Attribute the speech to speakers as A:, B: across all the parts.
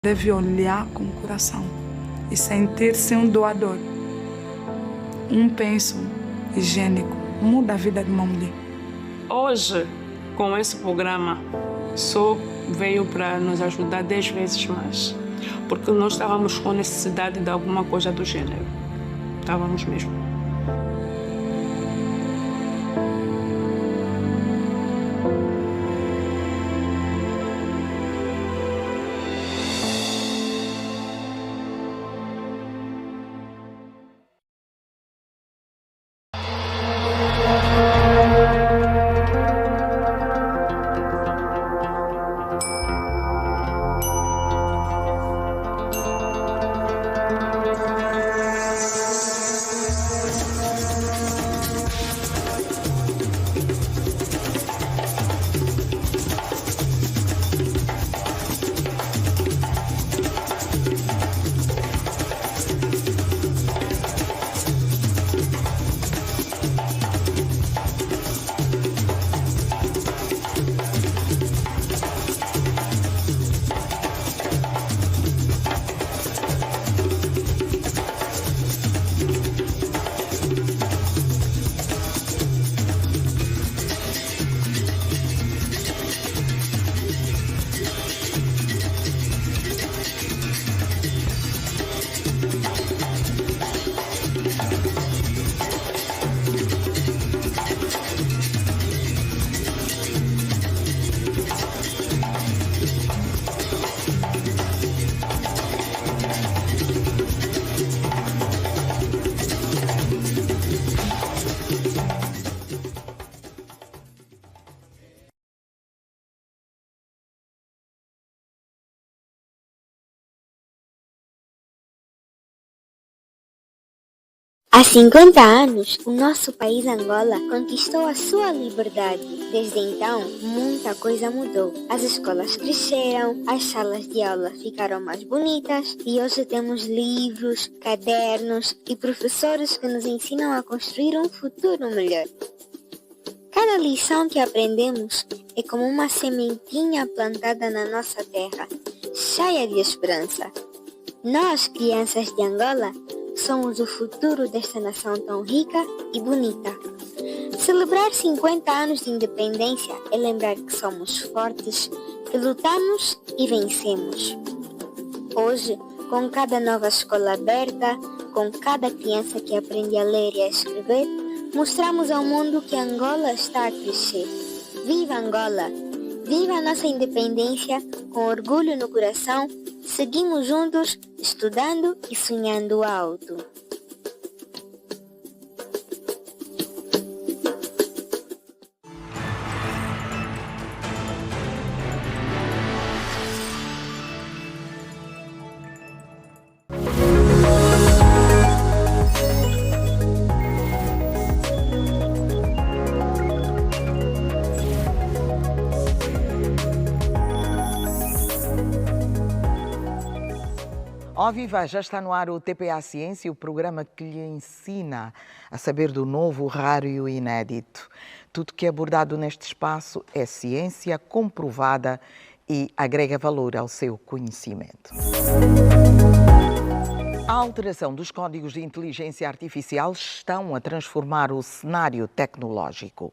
A: deve olhar com o coração e sentir-se um doador. Um penso higiênico muda a vida de uma mulher.
B: Hoje, com esse programa, só veio para nos ajudar 10 vezes mais, porque nós estávamos com necessidade de alguma coisa do gênero. Estávamos mesmo.
C: Há 50 anos, o nosso país Angola conquistou a sua liberdade. Desde então, muita coisa mudou. As escolas cresceram, as salas de aula ficaram mais bonitas e hoje temos livros, cadernos e professores que nos ensinam a construir um futuro melhor. Cada lição que aprendemos é como uma sementinha plantada na nossa terra, cheia de esperança. Nós, crianças de Angola, somos o futuro desta nação tão rica e bonita. Celebrar 50 anos de independência é lembrar que somos fortes, que lutamos e vencemos. Hoje, com cada nova escola aberta, com cada criança que aprende a ler e a escrever, mostramos ao mundo que Angola está a crescer. Viva Angola! Viva a nossa independência com orgulho no coração. Seguimos juntos, estudando e sonhando alto.
D: Ó viva, já está no ar o TPA Ciência, o programa que lhe ensina a saber do novo, raro e inédito. Tudo que é abordado neste espaço é ciência comprovada e agrega valor ao seu conhecimento. A alteração dos códigos de inteligência artificial estão a transformar o cenário tecnológico.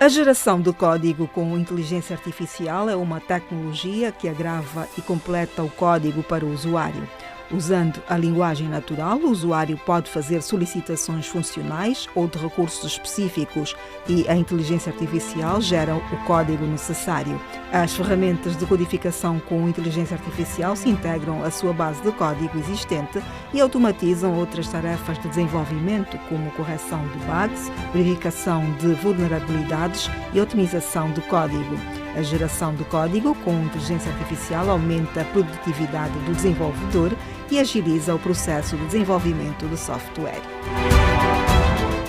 E: A geração de código com inteligência artificial é uma tecnologia que agrava e completa o código para o usuário. Usando a linguagem natural, o usuário pode fazer solicitações funcionais ou de recursos específicos e a inteligência artificial gera o código necessário. As ferramentas de codificação com inteligência artificial se integram à sua base de código existente e automatizam outras tarefas de desenvolvimento, como correção de bugs, verificação de vulnerabilidades e otimização de código. A geração de código com inteligência artificial aumenta a produtividade do desenvolvedor e agiliza o processo de desenvolvimento de software.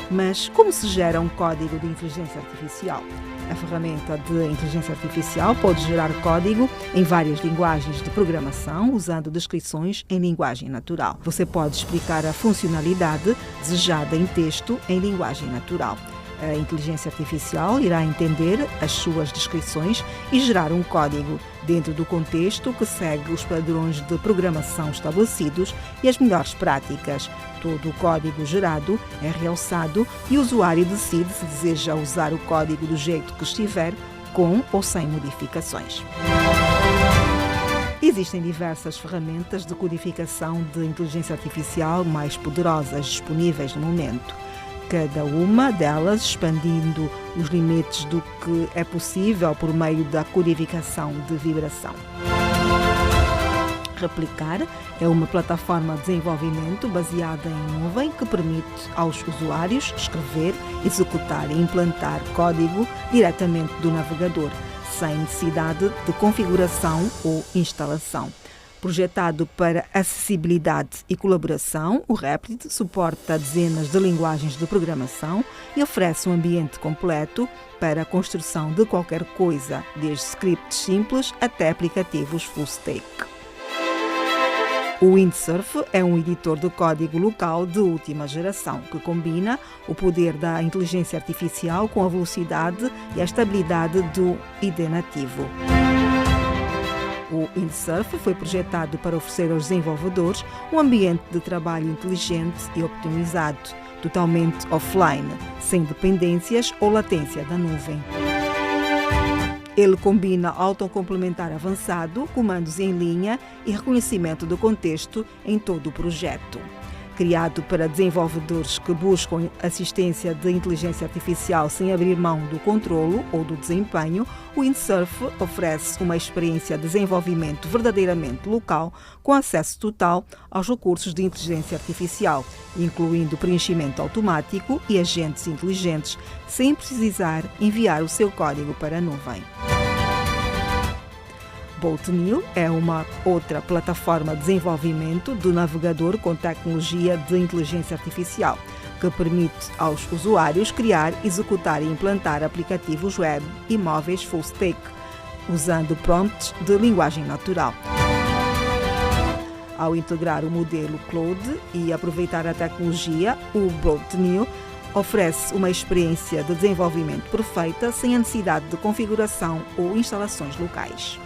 E: Mas como se gera um código de inteligência artificial? A ferramenta de inteligência artificial pode gerar código em várias linguagens de programação, usando descrições em linguagem natural. Você pode explicar a funcionalidade desejada em texto em linguagem natural. A inteligência artificial irá entender as suas descrições e gerar um código dentro do contexto que segue os padrões de programação estabelecidos e as melhores práticas. Todo o código gerado é realçado e o usuário decide se deseja usar o código do jeito que estiver, com ou sem modificações. Existem diversas ferramentas de codificação de inteligência artificial mais poderosas disponíveis no momento. Cada uma delas expandindo os limites do que é possível por meio da codificação de vibração. Replicar é uma plataforma de desenvolvimento baseada em nuvem que permite aos usuários escrever, executar e implantar código diretamente do navegador, sem necessidade de configuração ou instalação. Projetado para acessibilidade e colaboração, o Replit suporta dezenas de linguagens de programação e oferece um ambiente completo para a construção de qualquer coisa, desde scripts simples até aplicativos full stack. O Windsurf é um editor de código local de última geração, que combina o poder da inteligência artificial com a velocidade e a estabilidade do IDE nativo. O Windsurf foi projetado para oferecer aos desenvolvedores um ambiente de trabalho inteligente e optimizado, totalmente offline, sem dependências ou latência da nuvem. Ele combina autocomplementar avançado, comandos em linha e reconhecimento do contexto em todo o projeto. Criado para desenvolvedores que buscam assistência de inteligência artificial sem abrir mão do controlo ou do desempenho, o Windsurf oferece uma experiência de desenvolvimento verdadeiramente local, com acesso total aos recursos de inteligência artificial, incluindo preenchimento automático e agentes inteligentes, sem precisar enviar o seu código para a nuvem. Bolt.new é uma outra plataforma de desenvolvimento do navegador com tecnologia de inteligência artificial, que permite aos usuários criar, executar e implantar aplicativos web e móveis full stack, usando prompts de linguagem natural. Ao integrar o modelo Claude e aproveitar a tecnologia, o Bolt.new oferece uma experiência de desenvolvimento perfeita sem a necessidade de configuração ou instalações locais.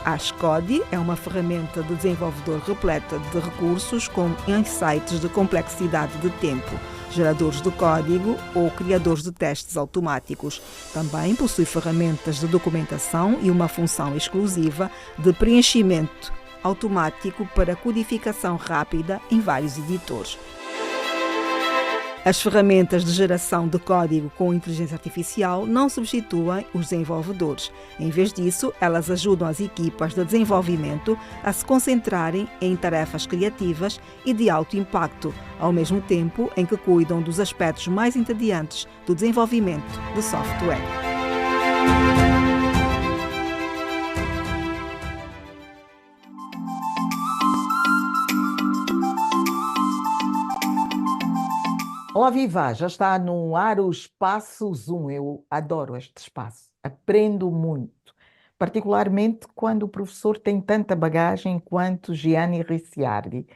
E: A Xcode é uma ferramenta de desenvolvedor repleta de recursos com insights de complexidade de tempo, geradores de código ou criadores de testes automáticos. Também possui ferramentas de documentação e uma função exclusiva de preenchimento automático para codificação rápida em vários editores. As ferramentas de geração de código com inteligência artificial não substituem os desenvolvedores. Em vez disso, elas ajudam as equipas de desenvolvimento a se concentrarem em tarefas criativas e de alto impacto, ao mesmo tempo em que cuidam dos aspectos mais entediantes do desenvolvimento de software.
D: Olá, viva! Já está no ar o Espaço Zoom. Eu adoro este espaço. Aprendo muito, particularmente quando o professor tem tanta bagagem quanto Gianni Ricciardi.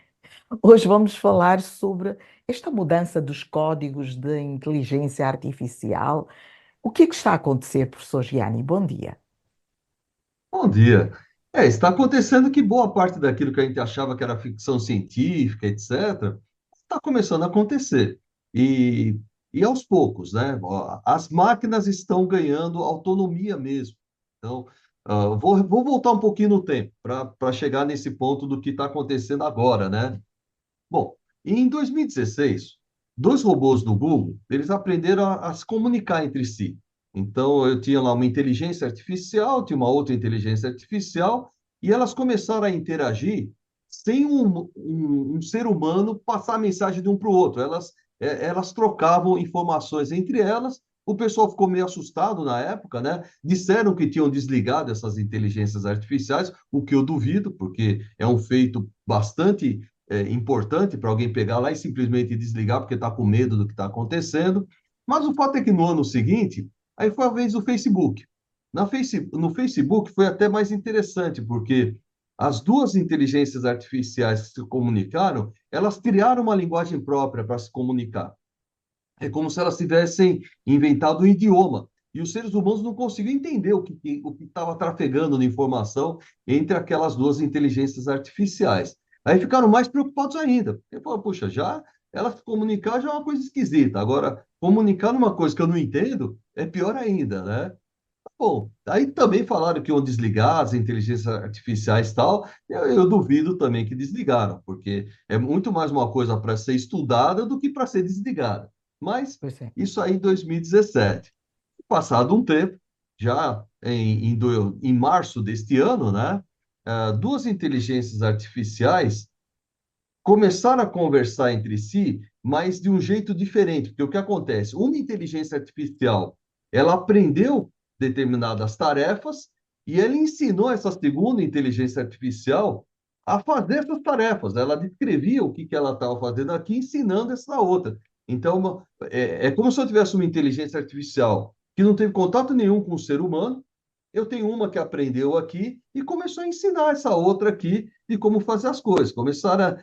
D: Hoje vamos falar sobre esta mudança dos códigos de inteligência artificial. O que é que está a acontecer, professor Gianni? Bom dia.
F: Bom dia. Está acontecendo que boa parte daquilo que a gente achava que era ficção científica, etc., está começando a acontecer. E, e aos poucos, né? As máquinas estão ganhando autonomia mesmo. Então, vou voltar um pouquinho no tempo para chegar nesse ponto do que está acontecendo agora, né? Bom, em 2016, dois robôs do Google, eles aprenderam a se comunicar entre si. Então, eu tinha lá uma inteligência artificial, tinha uma outra inteligência artificial, e elas começaram a interagir sem um ser humano passar a mensagem de um para o outro. Elas trocavam informações entre elas. O pessoal ficou meio assustado na época, né? Disseram que tinham desligado essas inteligências artificiais, o que eu duvido, porque é um feito bastante importante para alguém pegar lá e simplesmente desligar porque está com medo do que está acontecendo. Mas o fato é que no ano seguinte, aí foi a vez do Facebook. No Facebook foi até mais interessante, porque as duas inteligências artificiais que se comunicaram, elas criaram uma linguagem própria para se comunicar. É como se elas tivessem inventado um idioma. E os seres humanos não conseguiam entender o que estava trafegando na informação entre aquelas duas inteligências artificiais. Aí ficaram mais preocupados ainda. Porque, pô, puxa, já ela se comunicar já é uma coisa esquisita. Agora, comunicar numa coisa que eu não entendo é pior ainda, né? Bom, aí também falaram que iam desligar as inteligências artificiais e tal. Eu duvido também que desligaram, porque é muito mais uma coisa para ser estudada do que para ser desligada. Mas
D: Pois é.
F: isso aí em 2017. Passado um tempo, já em março deste ano, né, duas inteligências artificiais começaram a conversar entre si, mas de um jeito diferente, porque o que acontece? Uma inteligência artificial, ela aprendeu determinadas tarefas e ela ensinou essa segunda inteligência artificial a fazer essas tarefas. Ela descrevia o que ela estava fazendo aqui, ensinando essa outra. Então, é como se eu tivesse uma inteligência artificial que não teve contato nenhum com o ser humano. Eu tenho uma que aprendeu aqui e começou a ensinar essa outra aqui de como fazer as coisas. Começaram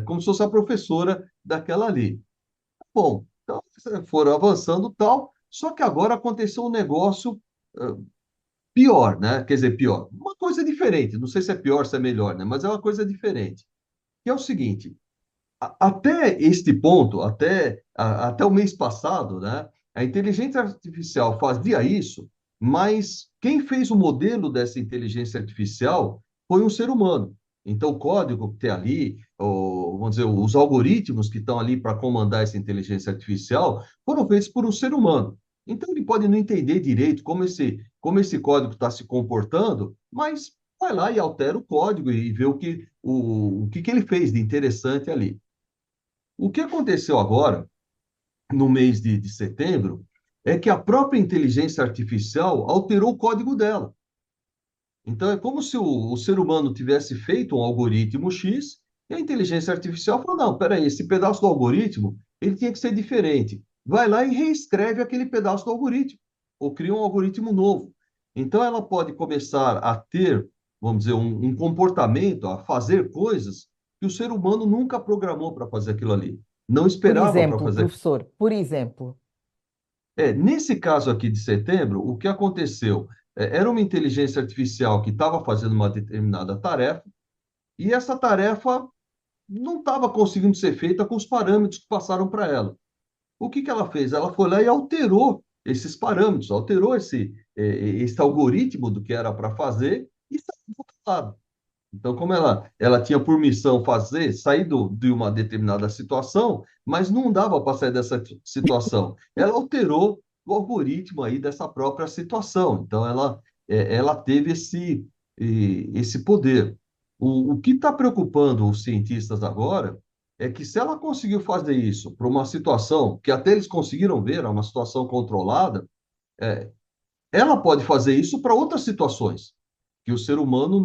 F: como se fosse a professora daquela ali. Bom, então foram avançando tal, só que agora aconteceu um negócio pior, né? Quer dizer, pior. Uma coisa diferente. Não sei se é pior, se é melhor, né? Mas é uma coisa diferente. Que é o seguinte: até este ponto, até o mês passado, né, a inteligência artificial fazia isso, mas quem fez o modelo dessa inteligência artificial foi um ser humano. Então, o código que tem ali, vamos dizer, os algoritmos que estão ali para comandar essa inteligência artificial foram feitos por um ser humano. Então, ele pode não entender direito como esse código está se comportando, mas vai lá e altera o código e vê o que ele fez de interessante ali. O que aconteceu agora, no mês de setembro, é que a própria inteligência artificial alterou o código dela. Então, é como se o ser humano tivesse feito um algoritmo X e a inteligência artificial falou, não, peraí, esse pedaço do algoritmo, ele tinha que ser diferente. Vai lá e reescreve aquele pedaço do algoritmo, ou cria um algoritmo novo. Então, ela pode começar a ter, vamos dizer, um comportamento, a fazer coisas que o ser humano nunca programou para fazer aquilo ali. Não
D: Por
F: esperava para
D: exemplo,
F: fazer.
D: professor, por exemplo,
F: Nesse caso aqui de setembro, o que aconteceu? Era uma inteligência artificial que estava fazendo uma determinada tarefa, e essa tarefa não estava conseguindo ser feita com os parâmetros que passaram para ela. O que ela fez? Ela foi lá e alterou esses parâmetros, alterou esse algoritmo do que era para fazer e saiu do outro lado. Então, como ela tinha por missão sair de uma determinada situação, mas não dava para sair dessa situação, ela alterou o algoritmo aí dessa própria situação. Então, ela teve esse poder. O que está preocupando os cientistas agora é que se ela conseguiu fazer isso para uma situação que até eles conseguiram ver, é uma situação controlada, é, ela pode fazer isso para outras situações que o ser humano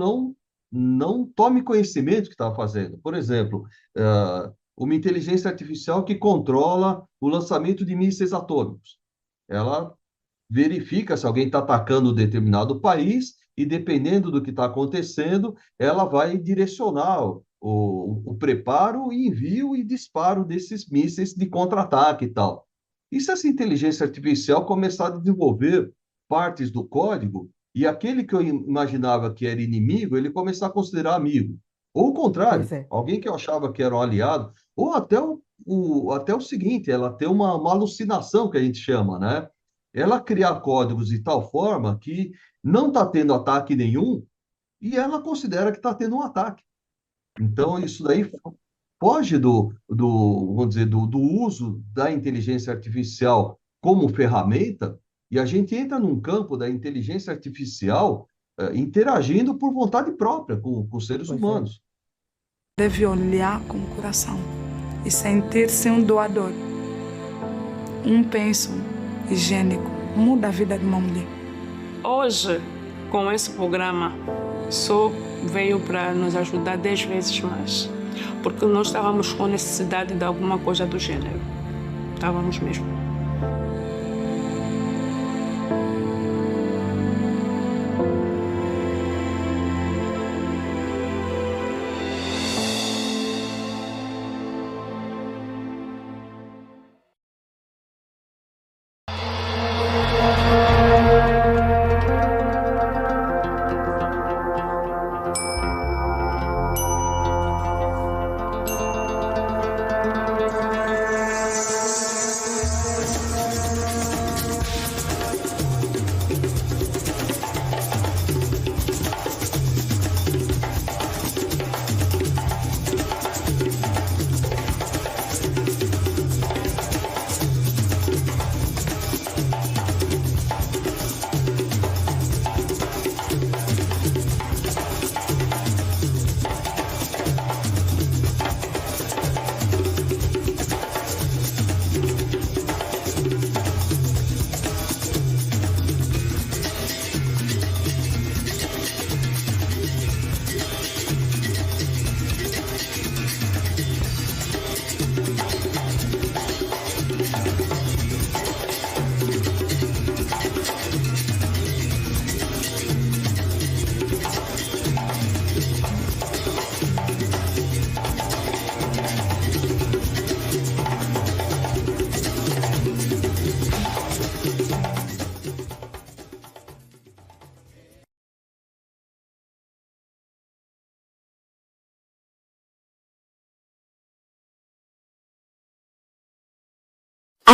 F: não tome conhecimento do que está fazendo. Por exemplo, uma inteligência artificial que controla o lançamento de mísseis atômicos. Ela verifica se alguém está atacando um determinado país e, dependendo do que está acontecendo, ela vai direcionar o preparo, envio e disparo desses mísseis de contra-ataque e tal. E se essa inteligência artificial começar a desenvolver partes do código e aquele que eu imaginava que era inimigo, ele começar a considerar amigo? Ou o
D: pois
F: contrário,
D: é.
F: alguém que eu achava que era um aliado, ou até o seguinte, ela tem uma alucinação que a gente chama, né? Ela criar códigos de tal forma que não está tendo ataque nenhum e ela considera que está tendo um ataque. Então, isso daí foge vamos dizer, do uso da inteligência artificial como ferramenta e a gente entra num campo da inteligência artificial interagindo por vontade própria com os seres
D: Pois é.
F: humanos.
A: Deve olhar com o coração e sentir-se um doador. Um penso higiênico muda a vida de uma mulher.
B: Hoje, com esse programa, só veio para nos ajudar 10 vezes mais. Porque nós estávamos com necessidade de alguma coisa do gênero. Estávamos mesmo.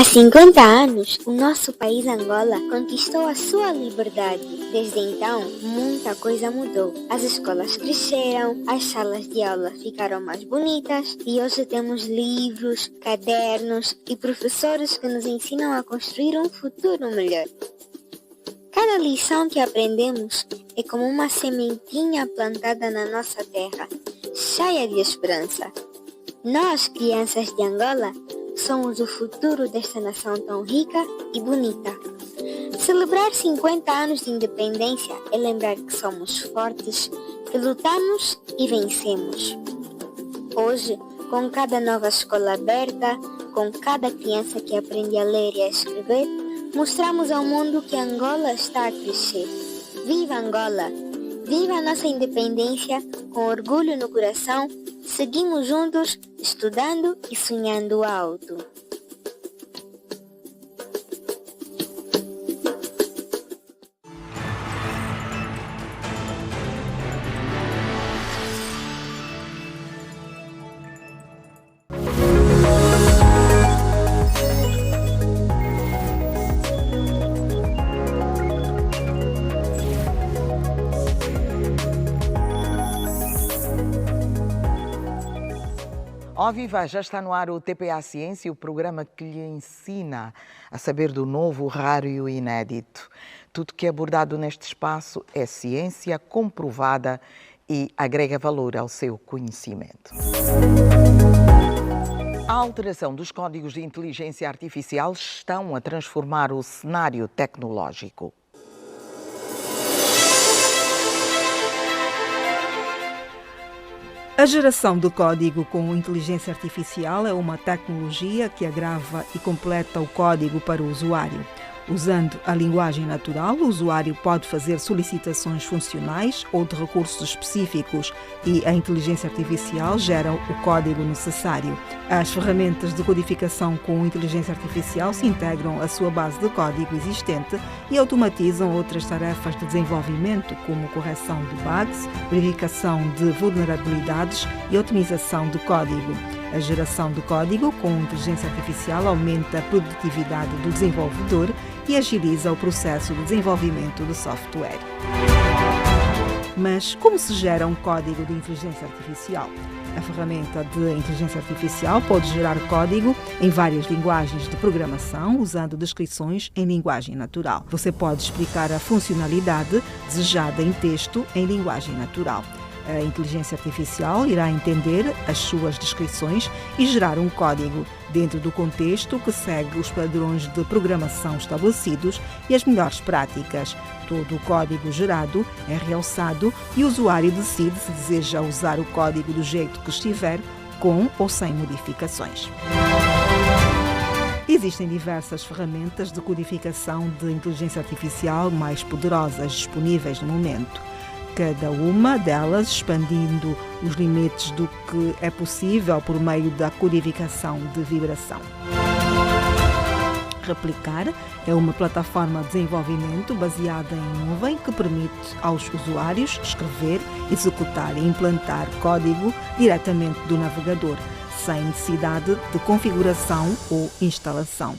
C: Há 50 anos, o nosso país Angola conquistou a sua liberdade. Desde então, muita coisa mudou. As escolas cresceram, as salas de aula ficaram mais bonitas e hoje temos livros, cadernos e professores que nos ensinam a construir um futuro melhor. Cada lição que aprendemos é como uma sementinha plantada na nossa terra, cheia de esperança. Nós, crianças de Angola, somos o futuro desta nação tão rica e bonita. Celebrar 50 anos de independência é lembrar que somos fortes, que lutamos e vencemos. Hoje, com cada nova escola aberta, com cada criança que aprende a ler e a escrever, mostramos ao mundo que Angola está a crescer. Viva Angola! Viva a nossa independência! Com orgulho no coração, seguimos juntos, estudando e sonhando alto.
D: Ó viva, já está no ar o TPA Ciência, o programa que lhe ensina a saber do novo, raro e inédito. Tudo que é abordado neste espaço é ciência comprovada e agrega valor ao seu conhecimento. A alteração dos códigos de inteligência artificial estão a transformar o cenário tecnológico.
E: A geração de código com inteligência artificial é uma tecnologia que agrava e completa o código para o usuário. Usando a linguagem natural, o usuário pode fazer solicitações funcionais ou de recursos específicos e a inteligência artificial gera o código necessário. As ferramentas de codificação com inteligência artificial se integram à sua base de código existente e automatizam outras tarefas de desenvolvimento, como correção de bugs, verificação de vulnerabilidades e otimização de código. A geração de código com inteligência artificial aumenta a produtividade do desenvolvedor e agiliza o processo de desenvolvimento de software. Mas como se gera um código de inteligência artificial? A ferramenta de inteligência artificial pode gerar código em várias linguagens de programação, usando descrições em linguagem natural. Você pode explicar a funcionalidade desejada em texto em linguagem natural. A inteligência artificial irá entender as suas descrições e gerar um código dentro do contexto que segue os padrões de programação estabelecidos e as melhores práticas. Todo o código gerado é realçado e o usuário decide se deseja usar o código do jeito que estiver, com ou sem modificações. Existem diversas ferramentas de codificação de inteligência artificial mais poderosas disponíveis no momento. Cada uma delas expandindo os limites do que é possível por meio da codificação de vibração. Replicar é uma plataforma de desenvolvimento baseada em nuvem que permite aos usuários escrever, executar e implantar código diretamente do navegador, sem necessidade de configuração ou instalação.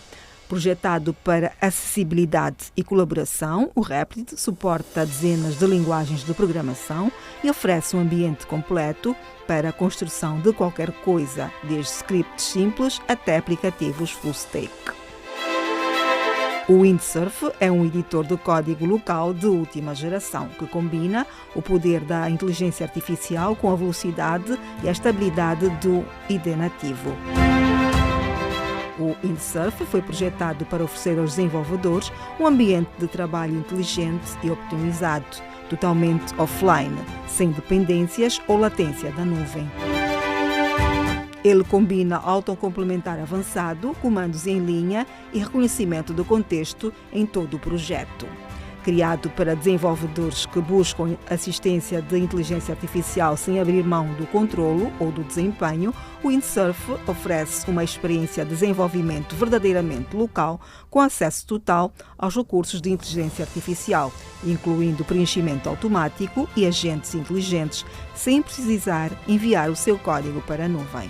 E: Projetado para acessibilidade e colaboração, o Replit suporta dezenas de linguagens de programação e oferece um ambiente completo para a construção de qualquer coisa, desde scripts simples até aplicativos full stack. O Windsurf é um editor de código local de última geração, que combina o poder da inteligência artificial com a velocidade e a estabilidade do IDE nativo. O Windsurf foi projetado para oferecer aos desenvolvedores um ambiente de trabalho inteligente e optimizado, totalmente offline, sem dependências ou latência da nuvem. Ele combina autocomplementar avançado, comandos em linha e reconhecimento do contexto em todo o projeto. Criado para desenvolvedores que buscam assistência de inteligência artificial sem abrir mão do controlo ou do desempenho, o Windsurf oferece uma experiência de desenvolvimento verdadeiramente local, com acesso total aos recursos de inteligência artificial, incluindo preenchimento automático e agentes inteligentes, sem precisar enviar o seu código para a nuvem.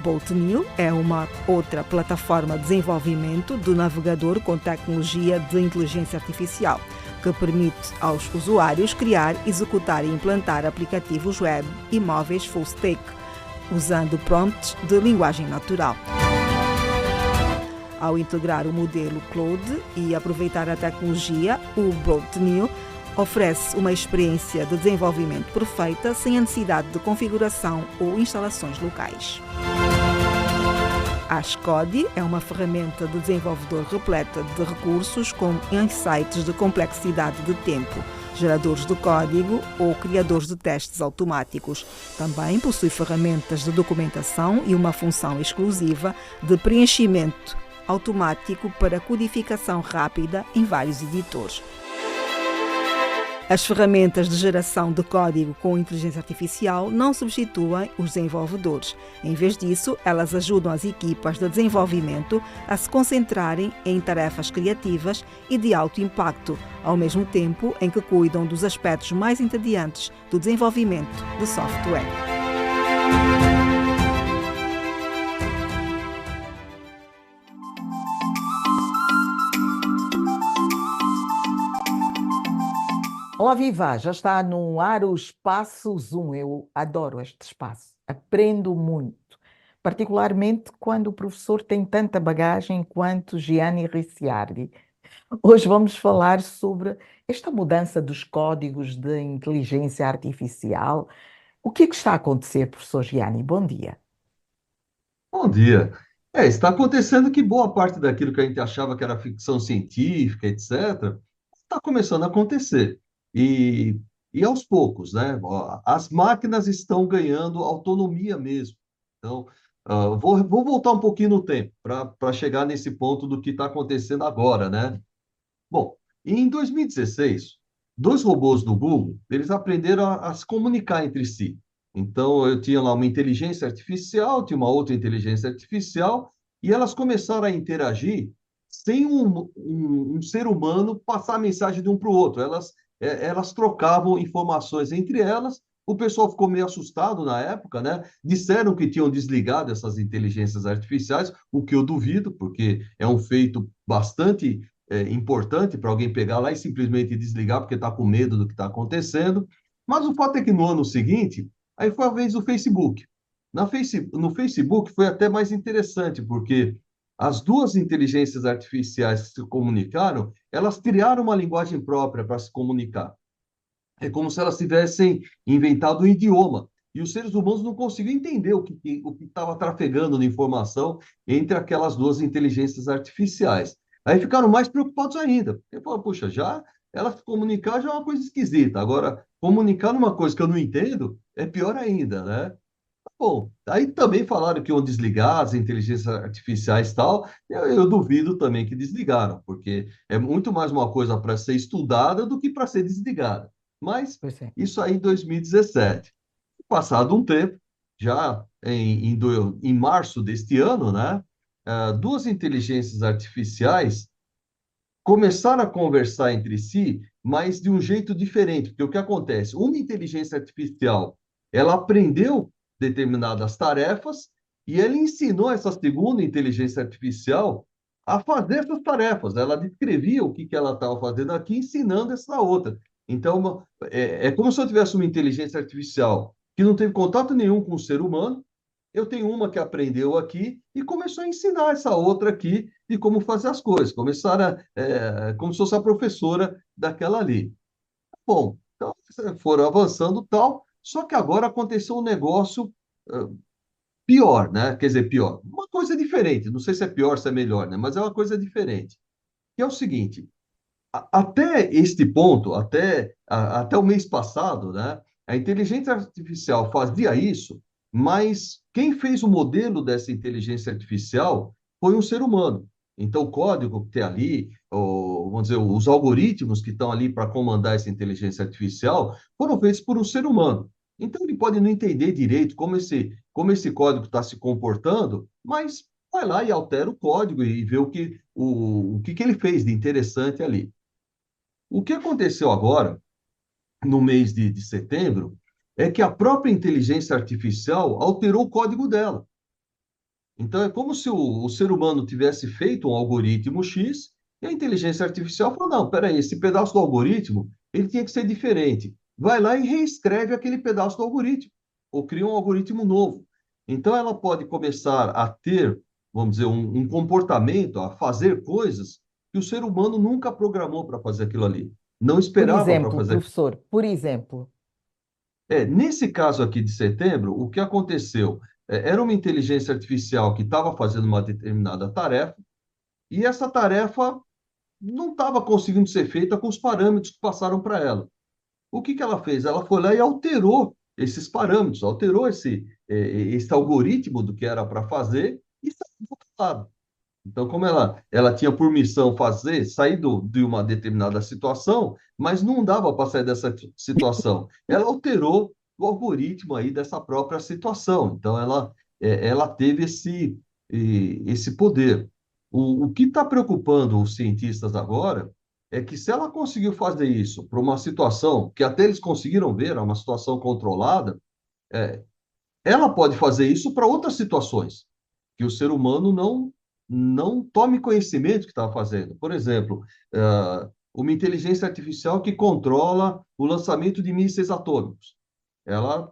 E: Bolt.new é uma outra plataforma de desenvolvimento do navegador com tecnologia de inteligência artificial, que permite aos usuários criar, executar e implantar aplicativos web e móveis full stack, usando prompts de linguagem natural. Ao integrar o modelo Claude e aproveitar a tecnologia, o Bolt.new oferece uma experiência de desenvolvimento perfeita sem a necessidade de configuração ou instalações locais. A Xcode é uma ferramenta de desenvolvedor repleta de recursos com insights de complexidade de tempo, geradores de código ou criadores de testes automáticos. Também possui ferramentas de documentação e uma função exclusiva de preenchimento automático para codificação rápida em vários editores. As ferramentas de geração de código com inteligência artificial não substituem os desenvolvedores. Em vez disso, elas ajudam as equipas de desenvolvimento a se concentrarem em tarefas criativas e de alto impacto, ao mesmo tempo em que cuidam dos aspectos mais entediantes do desenvolvimento de software.
D: Olá, viva! Já está no ar o Espaço Zoom. Eu adoro este espaço. Aprendo muito, particularmente quando o professor tem tanta bagagem quanto Gianni Ricciardi. Hoje vamos falar sobre esta mudança dos códigos de inteligência artificial. O que é que está a acontecer, professor Gianni? Bom dia.
F: Bom dia. Está acontecendo que boa parte daquilo que a gente achava que era ficção científica, etc., está começando a acontecer. E aos poucos, né? As máquinas estão ganhando autonomia mesmo. Então, vou voltar um pouquinho no tempo para chegar nesse ponto do que está acontecendo agora, né? Bom, em 2016, dois robôs do Google, eles aprenderam a se comunicar entre si. Então, eu tinha lá uma inteligência artificial, tinha uma outra inteligência artificial, e elas começaram a interagir sem um ser humano passar a mensagem de um para o outro. Elas trocavam informações entre elas. O pessoal ficou meio assustado na época, né? Disseram que tinham desligado essas inteligências artificiais, o que eu duvido, porque é um feito bastante importante para alguém pegar lá e simplesmente desligar porque está com medo do que está acontecendo. Mas o fato é que no ano seguinte, aí foi a vez do Facebook. No Facebook foi até mais interessante, porque as duas inteligências artificiais que se comunicaram, elas criaram uma linguagem própria para se comunicar. É como se elas tivessem inventado um idioma. E os seres humanos não conseguiam entender o que estava trafegando na informação entre aquelas duas inteligências artificiais. Aí ficaram mais preocupados ainda. Ele falou, puxa, já ela se comunicar já é uma coisa esquisita. Agora, comunicar numa coisa que eu não entendo é pior ainda, né? Bom, aí também falaram que iam desligar as inteligências artificiais e tal. Eu duvido também que desligaram, porque é muito mais uma coisa para ser estudada do que para ser desligada. Mas
D: Pois é.
F: isso aí em 2017. Passado um tempo, já em março deste ano, né, duas inteligências artificiais começaram a conversar entre si, mas de um jeito diferente. Porque o que acontece? Uma inteligência artificial, ela aprendeu determinadas tarefas e ela ensinou essa segunda inteligência artificial a fazer essas tarefas. Ela descrevia o que ela estava fazendo aqui, ensinando essa outra. Então, é como se eu tivesse uma inteligência artificial que não teve contato nenhum com o ser humano. Eu tenho uma que aprendeu aqui e começou a ensinar essa outra aqui de como fazer as coisas. Começaram como se fosse a professora daquela ali. Bom, então foram avançando tal, só que agora aconteceu um negócio pior, né? Quer dizer, pior. Uma coisa diferente. Não sei se é pior, se é melhor, né? Mas é uma coisa diferente. Que é o seguinte, até este ponto, até o mês passado, né, a inteligência artificial fazia isso, mas quem fez o modelo dessa inteligência artificial foi um ser humano. Então, o código que tem ali, vamos dizer, os algoritmos que estão ali para comandar essa inteligência artificial, foram feitos por um ser humano. Então, ele pode não entender direito como esse código está se comportando, mas vai lá e altera o código e vê o que ele fez de interessante ali. O que aconteceu agora, no mês de setembro, é que a própria inteligência artificial alterou o código dela. Então, é como se o ser humano tivesse feito um algoritmo X e a inteligência artificial falou: não, peraí, esse pedaço do algoritmo ele tinha que ser diferente. Vai lá e reescreve aquele pedaço do algoritmo, ou cria um algoritmo novo. Então, ela pode começar a ter, vamos dizer, um comportamento, a fazer coisas que o ser humano nunca programou para fazer aquilo ali, não
D: Por
F: esperava para
D: exemplo,
F: fazer.
D: professor, por exemplo,
F: Nesse caso aqui de setembro, o que aconteceu? Era uma inteligência artificial que estava fazendo uma determinada tarefa, e essa tarefa não estava conseguindo ser feita com os parâmetros que passaram para ela. O que que ela fez? Ela foi lá e alterou esses parâmetros, alterou esse algoritmo do que era para fazer e saiu do outro lado. Então, como ela tinha por missão sair de uma determinada situação, mas não dava para sair dessa situação. Ela alterou o algoritmo aí dessa própria situação. Então, ela teve esse poder. O que está preocupando os cientistas agora é que se ela conseguiu fazer isso para uma situação que até eles conseguiram ver, é uma situação controlada, é, ela pode fazer isso para outras situações que o ser humano não tome conhecimento que está fazendo. Por exemplo, uma inteligência artificial que controla o lançamento de mísseis atômicos. Ela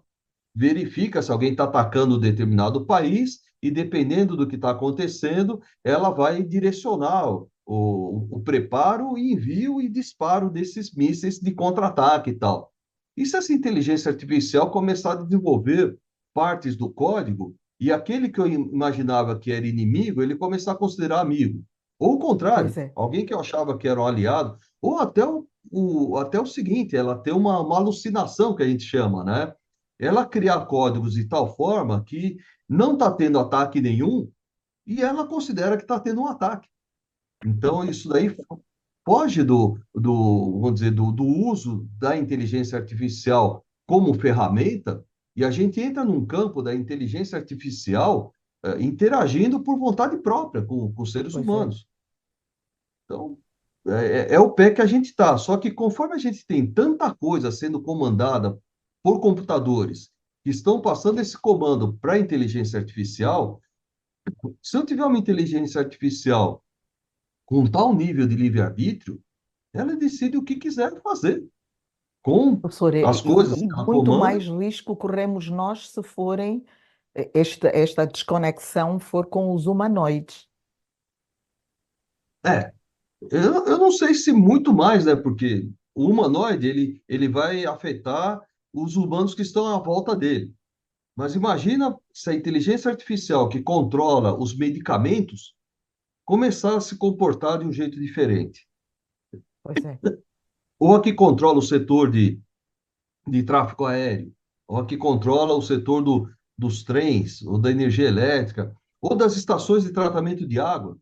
F: verifica se alguém está atacando um determinado país e, dependendo do que está acontecendo, ela vai direcionar o preparo, envio e disparo desses mísseis de contra-ataque e tal. E se essa inteligência artificial começar a desenvolver partes do código e aquele que eu imaginava que era inimigo, ele começar a considerar amigo? Ou o
D: pois
F: contrário,
D: é.
F: alguém que eu achava que era um aliado, ou até o seguinte, ela tem uma alucinação que a gente chama, né? Ela criar códigos de tal forma que não está tendo ataque nenhum e ela considera que está tendo um ataque. Então, isso daí foge vamos dizer, do uso da inteligência artificial como ferramenta e a gente entra num campo da inteligência artificial interagindo por vontade própria com os seres
D: Pois é.
F: humanos. Então, é o pé que a gente está. Só que conforme a gente tem tanta coisa sendo comandada por computadores que estão passando esse comando para a inteligência artificial, se eu tiver uma inteligência artificial com tal nível de livre-arbítrio, ela decide o que quiser fazer com
D: Professor,
F: as coisas
D: e
F: que ela
D: muito
F: comanda.
D: mais risco corremos nós se forem, esta desconexão for com os humanoides.
F: É, eu não sei se muito mais, né? Porque o humanoide, ele vai afetar os humanos que estão à volta dele. Mas imagina se a inteligência artificial que controla os medicamentos começar a se comportar de um jeito diferente.
D: Pois é.
F: Ou a que controla o setor de tráfego aéreo, ou a que controla o setor dos trens, ou da energia elétrica, ou das estações de tratamento de água.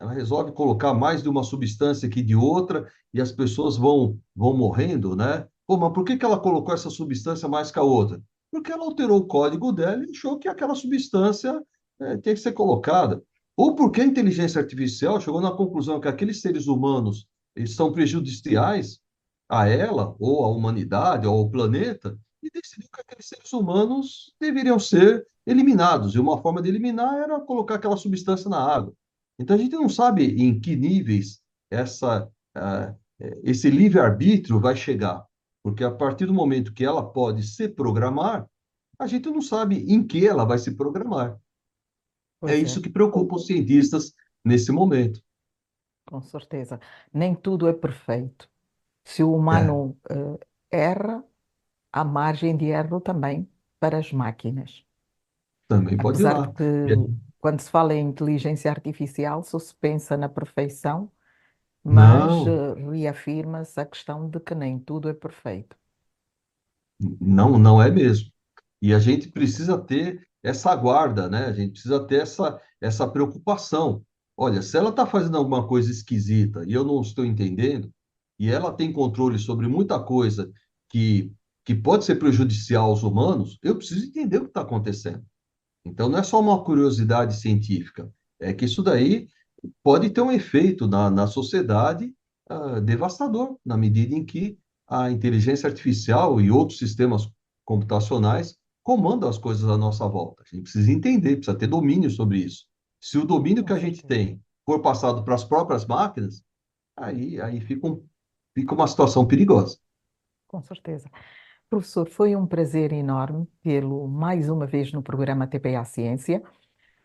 F: Ela resolve colocar mais de uma substância que de outra e as pessoas vão morrendo, né? Pô, mas por que que ela colocou essa substância mais que a outra? Porque ela alterou o código dela e achou que aquela substância tinha que ser colocada. Ou porque a inteligência artificial chegou na conclusão que aqueles seres humanos eles são prejudiciais a ela, ou à humanidade, ou ao planeta, e decidiu que aqueles seres humanos deveriam ser eliminados. E uma forma de eliminar era colocar aquela substância na água. Então, a gente não sabe em que níveis esse livre-arbítrio vai chegar, porque a partir do momento que ela pode se programar, a gente não sabe em que ela vai se programar. É
D: Pois
F: isso
D: é,
F: que preocupa os cientistas nesse momento.
D: com certeza. Nem tudo é perfeito. Se o
F: É,
D: humano erra, há margem de erro também para as máquinas.
F: também pode ir
D: Apesar de
F: lá.
D: que,
F: É,
D: quando se fala em inteligência artificial, só se pensa na perfeição, mas
F: não,
D: reafirma-se a questão de que nem tudo é perfeito.
F: não é mesmo. E a gente precisa ter essa guarda, né? A gente precisa ter essa preocupação. Olha, se ela está fazendo alguma coisa esquisita e eu não estou entendendo, e ela tem controle sobre muita coisa que, que pode ser prejudicial aos humanos, eu preciso entender o que está acontecendo. Então, não é só uma curiosidade científica, é que isso daí pode ter um efeito na sociedade, devastador, na medida em que a inteligência artificial e outros sistemas computacionais comandam as coisas à nossa volta. A gente precisa entender, precisa ter domínio sobre isso. Se o domínio que
D: Com
F: a gente
D: certeza.
F: tem for passado para as próprias máquinas, aí fica uma situação perigosa.
D: Com certeza. Professor, foi um prazer enorme tê-lo mais uma vez no programa TPA Ciência.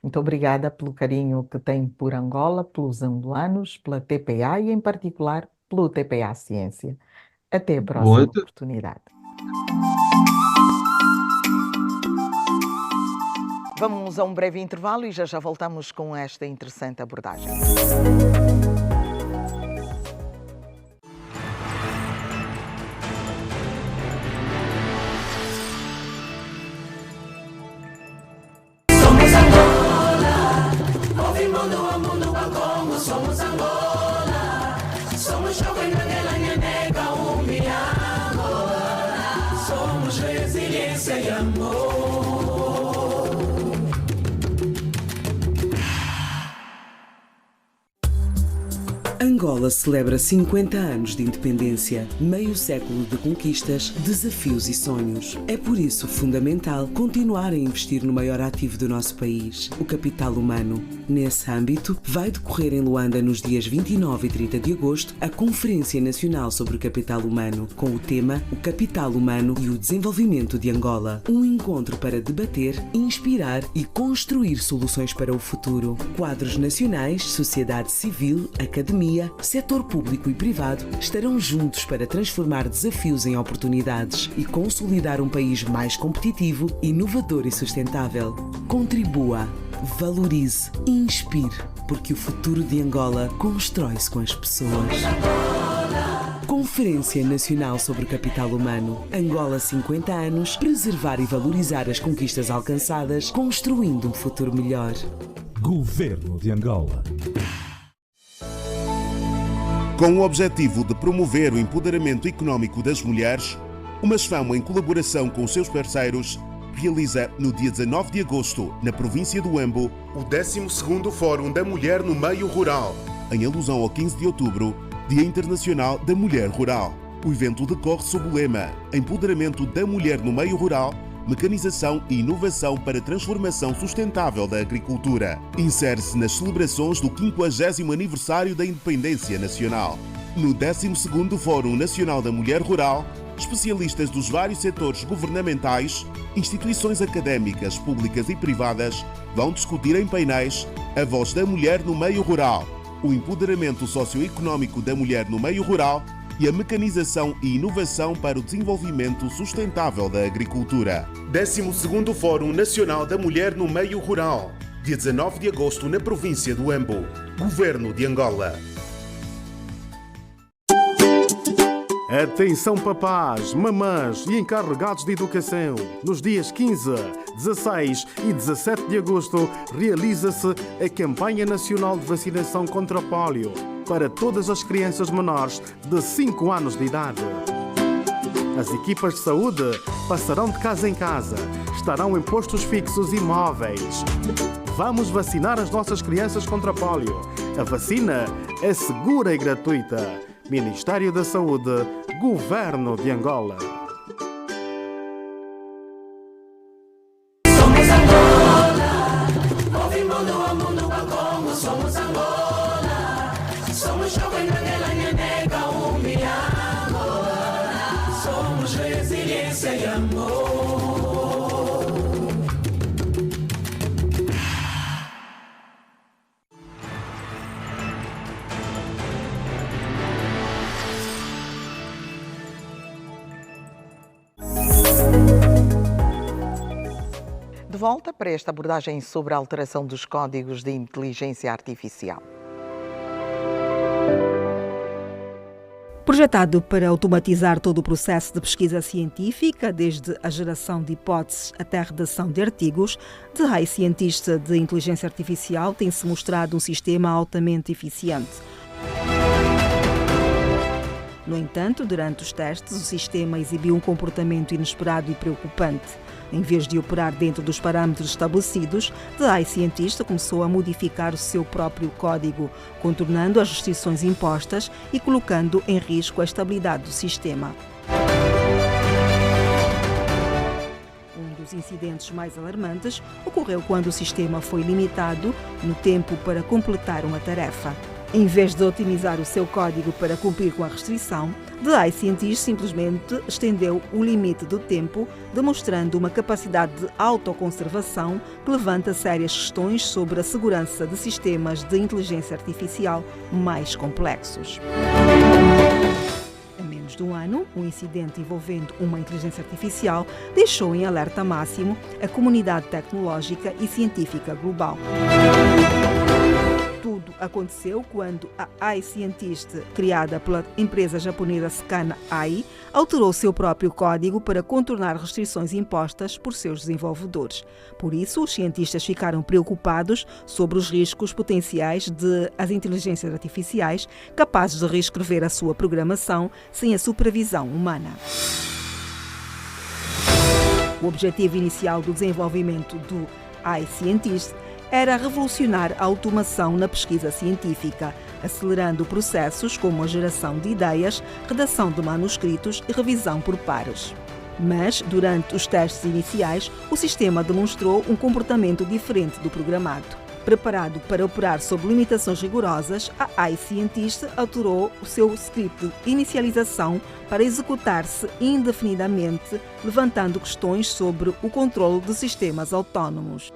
D: Muito obrigada pelo carinho que tem por Angola, pelos angolanos, pela TPA e, em particular, pelo TPA Ciência. Até a
F: Bom,
D: próxima oportunidade. Vamos a um breve intervalo e já voltamos com esta interessante abordagem.
G: Angola celebra 50 anos de independência, meio século de conquistas, desafios e sonhos. É por isso fundamental continuar a investir no maior ativo do nosso país, o capital humano. Nesse âmbito, vai decorrer em Luanda, nos dias 29 e 30 de agosto, a Conferência Nacional sobre o Capital Humano, com o tema O Capital Humano e o Desenvolvimento de Angola. Um encontro para debater, inspirar e construir soluções para o futuro. Quadros nacionais, sociedade civil, academia, setor público e privado estarão juntos para transformar desafios em oportunidades e consolidar um país mais competitivo, inovador e sustentável. Contribua, valorize e inspire, porque o futuro de Angola constrói-se com as pessoas. Conferência Nacional sobre o Capital Humano. Angola 50 anos, preservar e valorizar as conquistas alcançadas, construindo um futuro melhor.
H: Governo de Angola.
I: Com o objetivo de promover o empoderamento económico das mulheres, o Masfam, em colaboração com os seus parceiros, realiza no dia 19 de agosto, na província do Huambo, o 12º Fórum da Mulher no Meio Rural, em alusão ao 15 de outubro, Dia Internacional da Mulher Rural. O evento decorre sob o lema Empoderamento da Mulher no Meio Rural, Mecanização e Inovação para a Transformação Sustentável da Agricultura. Insere-se nas celebrações do 50º aniversário da Independência Nacional. No 12º Fórum Nacional da Mulher Rural, especialistas dos vários setores governamentais, instituições académicas, públicas e privadas vão discutir em painéis a voz da mulher no meio rural, o empoderamento socioeconómico da mulher no meio rural e a mecanização e inovação para o desenvolvimento sustentável da agricultura. 12º Fórum Nacional da Mulher no Meio Rural, dia 19 de agosto na província do Huambo, Governo de Angola.
J: Atenção papás, mamãs e encarregados de educação. Nos dias 15, 16 e 17 de agosto realiza-se a Campanha Nacional de Vacinação contra o Pólio para todas as crianças menores de 5 anos de idade. As equipas de saúde passarão de casa em casa, estarão em postos fixos e móveis. Vamos vacinar as nossas crianças contra o pólio. A vacina é segura e gratuita. Ministério da Saúde, Governo de Angola.
K: Somos Angola, movimento mundo Congo, somos Angola, somos jovens naquela nhenega, Angola, somos resiliência e amor.
D: De volta para esta abordagem sobre a alteração dos códigos de inteligência artificial.
E: Projetado para automatizar todo o processo de pesquisa científica, desde a geração de hipóteses até a redação de artigos, The High Scientist de inteligência artificial tem-se mostrado um sistema altamente eficiente. No entanto, durante os testes, o sistema exibiu um comportamento inesperado e preocupante. Em vez de operar dentro dos parâmetros estabelecidos, The iScientist começou a modificar o seu próprio código, contornando as restrições impostas e colocando em risco a estabilidade do sistema. Um dos incidentes mais alarmantes ocorreu quando o sistema foi limitado no tempo para completar uma tarefa. Em vez de otimizar o seu código para cumprir com a restrição, The iScientist simplesmente estendeu o limite do tempo, demonstrando uma capacidade de autoconservação que levanta sérias questões sobre a segurança de sistemas de inteligência artificial mais complexos. Em menos de um ano, um incidente envolvendo uma inteligência artificial deixou em alerta máximo a comunidade tecnológica e científica global. Tudo aconteceu quando a iScientist, criada pela empresa japonesa Scana AI, alterou seu próprio código para contornar restrições impostas por seus desenvolvedores. Por isso, os cientistas ficaram preocupados sobre os riscos potenciais de as inteligências artificiais capazes de reescrever a sua programação sem a supervisão humana. O objetivo inicial do desenvolvimento do iScientist era revolucionar a automação na pesquisa científica, acelerando processos como a geração de ideias, redação de manuscritos e revisão por pares. Mas, durante os testes iniciais, o sistema demonstrou um comportamento diferente do programado. Preparado para operar sob limitações rigorosas, a iScientist alterou o seu script de inicialização para executar-se indefinidamente, levantando questões sobre o controle de sistemas autónomos.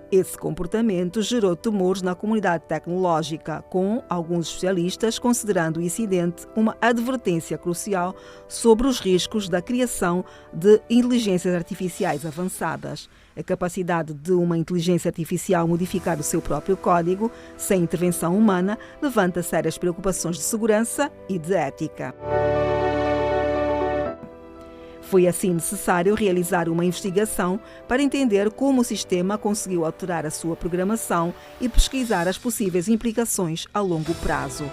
E: Esse comportamento gerou temores na comunidade tecnológica, com alguns especialistas considerando o incidente uma advertência crucial sobre os riscos da criação de inteligências artificiais avançadas. A capacidade de uma inteligência artificial modificar o seu próprio código, sem intervenção humana, levanta sérias preocupações de segurança e de ética. Foi assim necessário realizar uma investigação para entender como o sistema conseguiu alterar a sua programação e pesquisar as possíveis implicações a longo prazo.